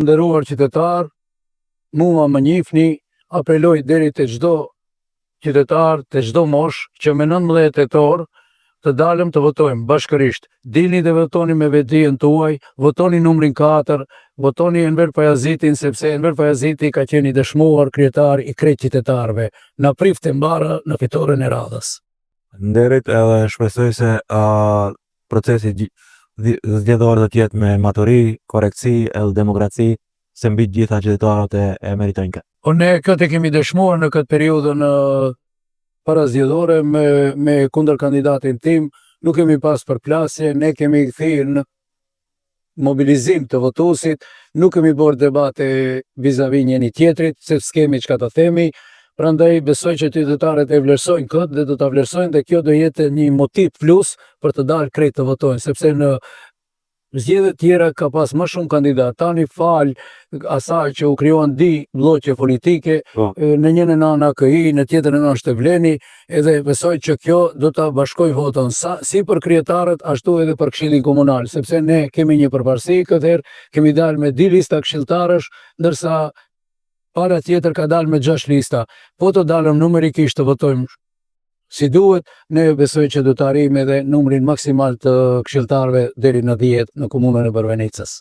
Nderuar qytetar, mua më njihni, apeloj deri te çdo qytetar, te çdo mosh që me 19 tetor të dalëm të votojmë bashkërisht. Dilni dhe votoni me vetdijen tuaj, votoni numrin 4, votoni Enver Pajazitin, sepse Enver Pajaziti ka qenë i dëshmuar kryetar i krejt qytetarëve. Na prifte mbara në fitoren e radhës. Nderit edhe shpresoj se procesi zgjedhor do të jetë me maturi, korektësi edhe demokraci, se mbi të gjitha qytetarët e meritojnë këtë. Ne këtë e kemi dëshmuar në këtë periudhën parazgjedhore me kundër kandidatin tim, nuk kemi pas përplasje, ne kemi kthyer në mobilizim të votuesit, nuk kemi bërë debate vis-a-vis njëri tjetrit, se s'kemi çka ta themi. Prandaj besoj që qytetarët e vlerësojnë këtë dhe do ta vlerësojnë, dhe kjo do jetë një motiv plus për të dalë krejt të votojnë, sepse në zgjedhjet tjera ka pas më shumë kandidat. Tani fal asaj që u krijuan di lloqe politike, në njërin anë AKI, në tjetrën anë Shtevleni, edhe besoj që kjo do ta bashkoj votën si për kryetarët ashtu edhe për Këshillin Komunal, sepse ne kemi një përparësi këtë herë, kemi dalë me 2 lista këshilltarësh, ndërsa para tjetër ka dalë me 6 lista. Po të dalëm numerikisht të votojmë si duhet, ne besoj që do të arrijmë edhe numrin maksimal të këshilltarëve deri në 10 në komunën e Bërvenicës.